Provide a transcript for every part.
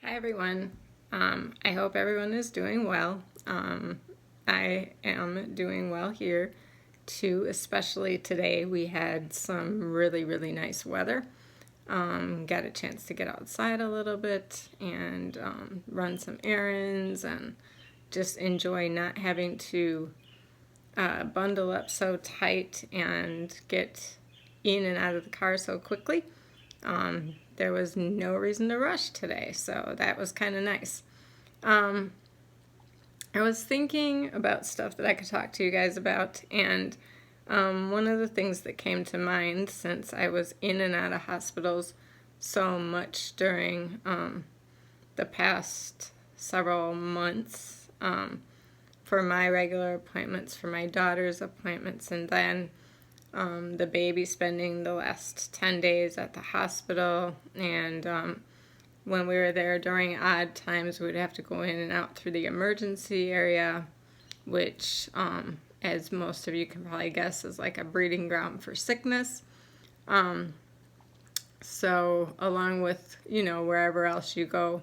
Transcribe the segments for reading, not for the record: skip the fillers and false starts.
Hi everyone. I hope everyone is doing well. I am doing well here too, especially today. We had some really nice weather. Got a chance to get outside a little bit and run some errands and just enjoy not having to bundle up so tight and get in and out of the car so quickly. There was no reason to rush today, so that was kind of nice. I was thinking about stuff that I could talk to you guys about, and one of the things that came to mind, since I was in and out of hospitals so much during the past several months, for my regular appointments, for my daughter's appointments, and then the baby spending the last 10 days at the hospital, and when we were there during odd times, we would have to go in and out through the emergency area, which, as most of you can probably guess, is like a breeding ground for sickness. So along with, wherever else you go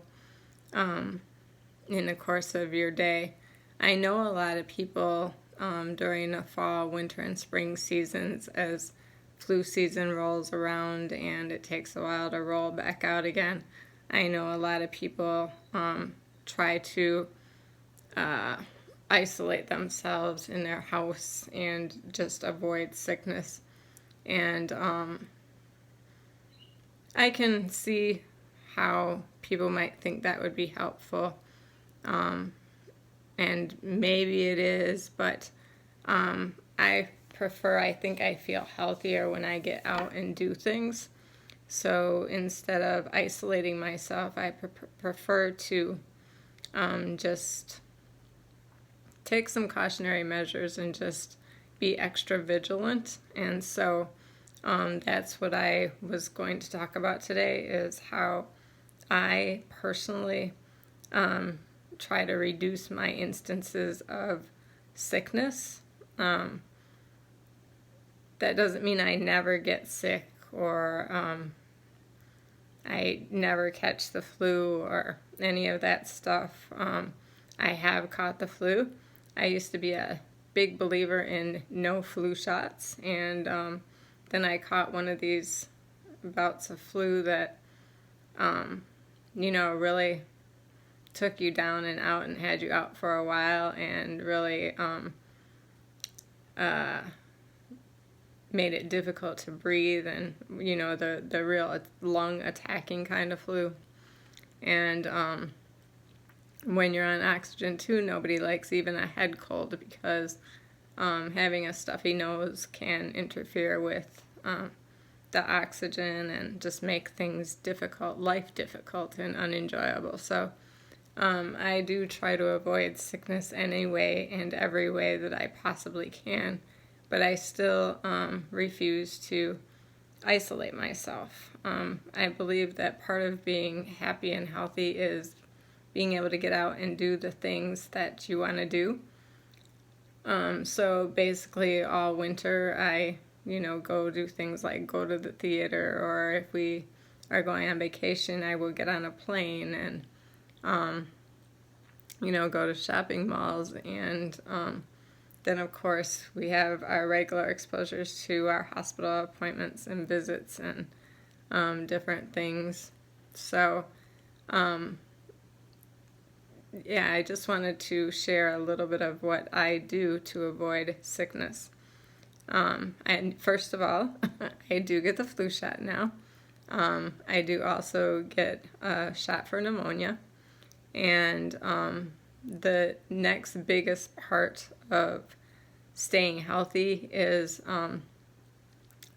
in the course of your day, I know a lot of people during the fall, winter, and spring seasons, as flu season rolls around and it takes a while to roll back out again. I know a lot of people try to isolate themselves in their house and just avoid sickness. And I can see how people might think that would be helpful. And maybe it is, but I think I feel healthier when I get out and do things. So instead of isolating myself, I prefer to just take some cautionary measures and just be extra vigilant. And so that's what I was going to talk about today, is how I personally try to reduce my instances of sickness. That doesn't mean I never get sick or I never catch the flu or any of that stuff. I have caught the flu. I used to be a big believer in no flu shots, and then I caught one of these bouts of flu that really took you down and out and had you out for a while, and really made it difficult to breathe, and the real lung attacking kind of flu. And when you're on oxygen too, nobody likes even a head cold, because having a stuffy nose can interfere with the oxygen and just make things difficult, life difficult and unenjoyable. So I do try to avoid sickness any way and every way that I possibly can, but I still refuse to isolate myself. I believe that part of being happy and healthy is being able to get out and do the things that you want to do. So basically all winter I, go do things like go to the theater, or if we are going on vacation, I will get on a plane and go to shopping malls, and then of course we have our regular exposures to our hospital appointments and visits and different things. So I just wanted to share a little bit of what I do to avoid sickness. And first of all, I do get the flu shot now. I do also get a shot for pneumonia. And the next biggest part of staying healthy is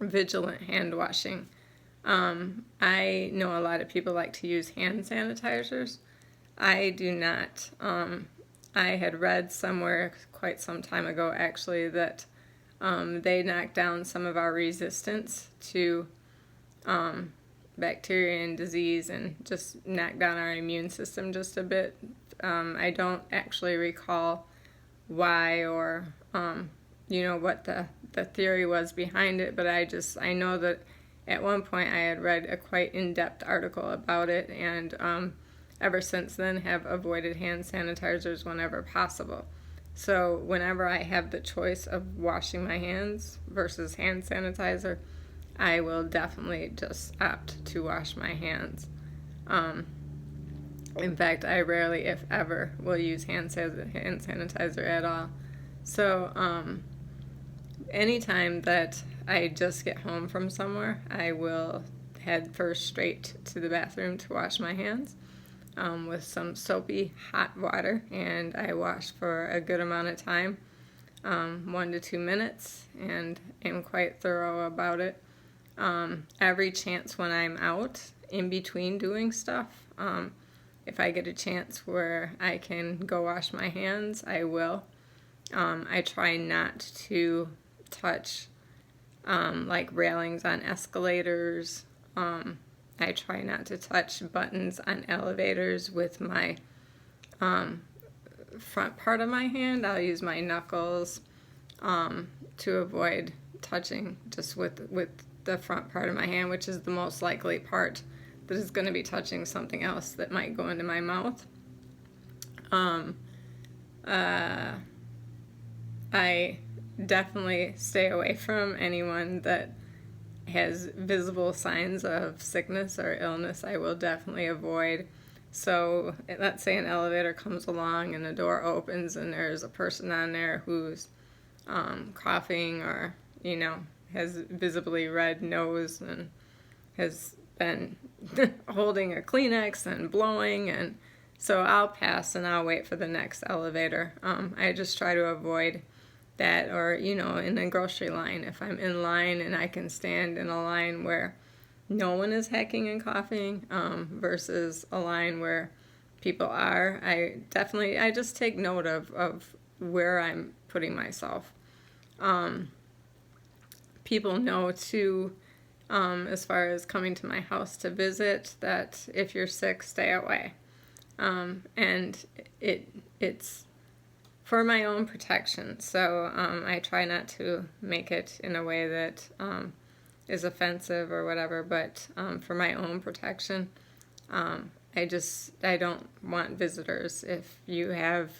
vigilant hand washing. I know a lot of people like to use hand sanitizers. I do not. I had read somewhere quite some time ago, actually, that they knock down some of our resistance to bacteria and disease, and just knock down our immune system just a bit. I don't actually recall why or what the theory was behind it, but I know that at one point I had read a quite in-depth article about it, and ever since then have avoided hand sanitizers whenever possible. So whenever I have the choice of washing my hands versus hand sanitizer, I will definitely just opt to wash my hands. In fact, I rarely, if ever, will use hand sanitizer at all. So anytime that I just get home from somewhere, I will head first straight to the bathroom to wash my hands with some soapy hot water, and I wash for a good amount of time, 1 to 2 minutes, and am quite thorough about it. Every chance when I'm out, in between doing stuff, if I get a chance where I can go wash my hands, I will. I try not to touch like railings on escalators. I try not to touch buttons on elevators with my front part of my hand. I'll use my knuckles to avoid touching just with the front part of my hand, which is the most likely part that is going to be touching something else that might go into my mouth. I definitely stay away from anyone that has visible signs of sickness or illness. I will definitely avoid. So let's say an elevator comes along and the door opens and there's a person on there who's coughing or, has visibly red nose and has been holding a Kleenex and blowing, and so I'll pass and I'll wait for the next elevator. I just try to avoid that, or in a grocery line, if I'm in line and I can stand in a line where no one is hacking and coughing versus a line where people are, I just take note of where I'm putting myself. People know too, as far as coming to my house to visit, that if you're sick, stay away. And it's for my own protection. So I try not to make it in a way that is offensive or whatever, but for my own protection, I don't want visitors. If you have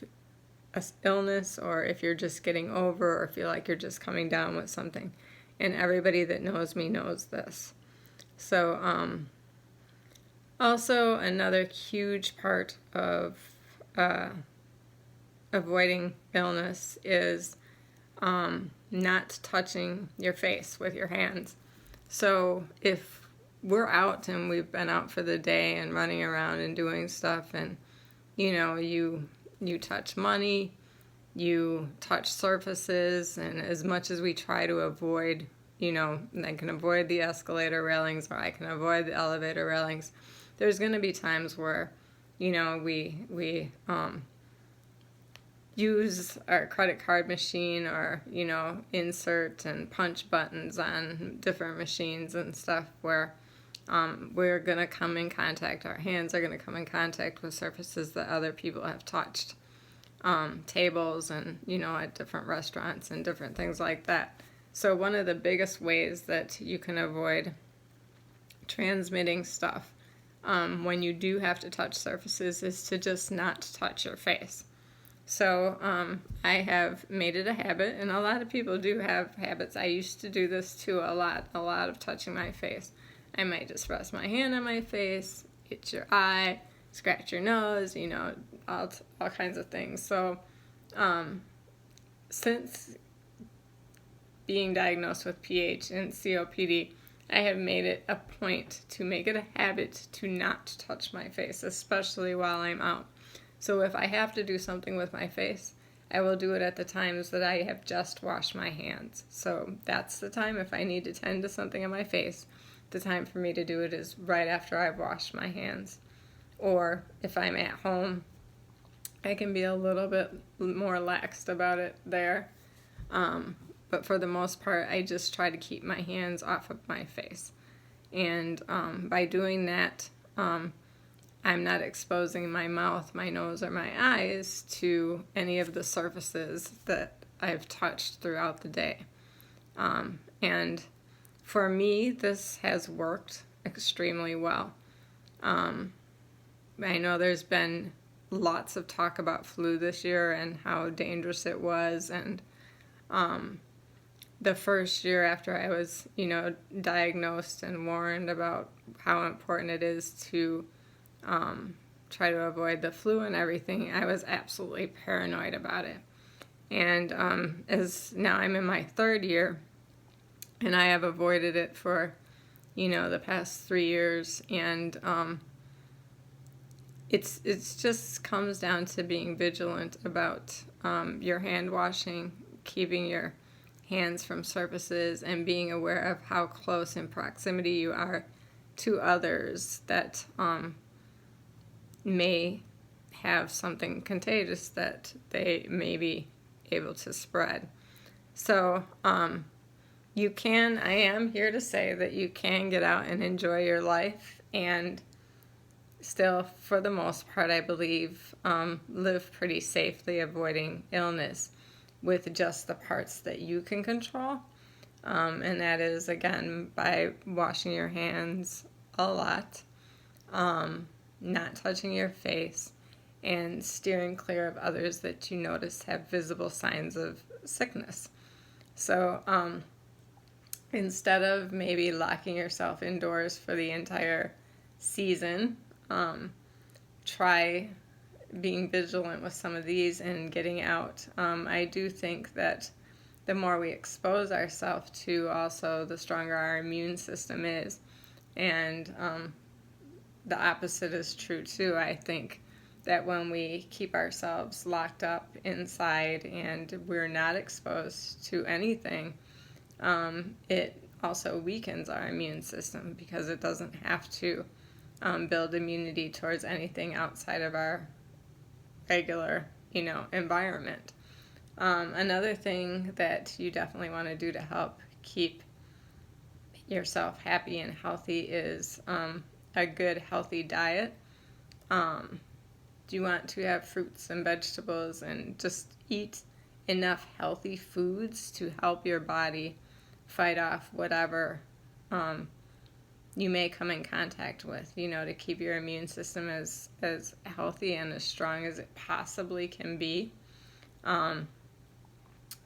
an illness, or if you're just getting over, or feel like you're just coming down with something, and everybody that knows me knows this. So also another huge part of avoiding illness is not touching your face with your hands. So if we're out and we've been out for the day and running around and doing stuff, and you touch money, you touch surfaces, and as much as we try to avoid, I can avoid the escalator railings or I can avoid the elevator railings, there's going to be times where we use our credit card machine, or insert and punch buttons on different machines and stuff, where we're going to come in contact, our hands are going to come in contact with surfaces that other people have touched, tables and at different restaurants and different things like that. So one of the biggest ways that you can avoid transmitting stuff when you do have to touch surfaces is to just not touch your face. So I have made it a habit, and a lot of people do have habits. I used to do this too a lot of touching my face. I might just rest my hand on my face, itch your eye, scratch your nose, all kinds of things. So since being diagnosed with PAH and COPD, I have made it a point to make it a habit to not touch my face, especially while I'm out. So if I have to do something with my face, I will do it at the times that I have just washed my hands. So that's the time. If I need to tend to something on my face, the time for me to do it is right after I've washed my hands. Or if I'm at home, I can be a little bit more laxed about it there. But for the most part, I just try to keep my hands off of my face. And by doing that, I'm not exposing my mouth, my nose, or my eyes to any of the surfaces that I've touched throughout the day. And for me, this has worked extremely well. I know there's been lots of talk about flu this year and how dangerous it was, and the first year after I was, diagnosed and warned about how important it is to try to avoid the flu and everything, I was absolutely paranoid about it. And as now I'm in my third year, and I have avoided it for, the past 3 years, and it's just comes down to being vigilant about your hand washing, keeping your hands from surfaces, and being aware of how close in proximity you are to others that may have something contagious that they may be able to spread. So I am here to say that you can get out and enjoy your life and still, for the most part, I believe, live pretty safely, avoiding illness with just the parts that you can control. And that is, again, by washing your hands a lot, not touching your face, and steering clear of others that you notice have visible signs of sickness. So instead of maybe locking yourself indoors for the entire season, try being vigilant with some of these and getting out. I do think that the more we expose ourselves to, also the stronger our immune system is. And the opposite is true too. I think that when we keep ourselves locked up inside and we're not exposed to anything, it also weakens our immune system because it doesn't have to build immunity towards anything outside of our regular, environment. Another thing that you definitely want to do to help keep yourself happy and healthy is a good, healthy diet. You want to have fruits and vegetables and just eat enough healthy foods to help your body fight off whatever you may come in contact with, to keep your immune system as healthy and as strong as it possibly can be.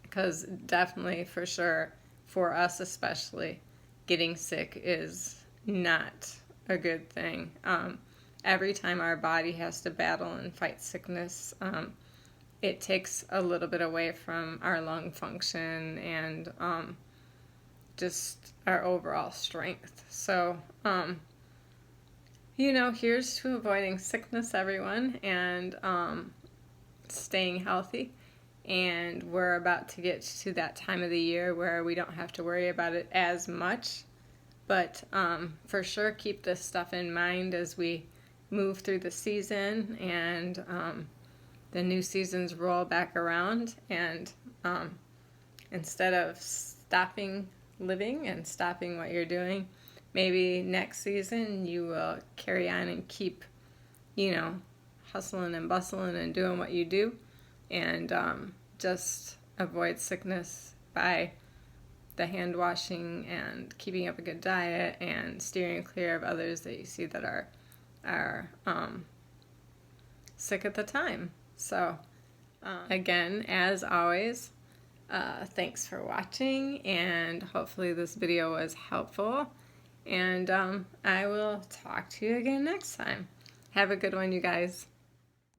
Because definitely, for sure, for us especially, getting sick is not a good thing. Every time our body has to battle and fight sickness, it takes a little bit away from our lung function and just our overall strength. So, here's to avoiding sickness, everyone, and staying healthy. And we're about to get to that time of the year where we don't have to worry about it as much. But for sure, keep this stuff in mind as we move through the season and the new seasons roll back around. And instead of stopping living and stopping what you're doing, maybe next season you will carry on and keep, hustling and bustling and doing what you do, and just avoid sickness by the hand washing and keeping up a good diet and steering clear of others that you see that are sick at the time. So again, as always, thanks for watching, and hopefully this video was helpful, and I will talk to you again next time. Have a good one, you guys.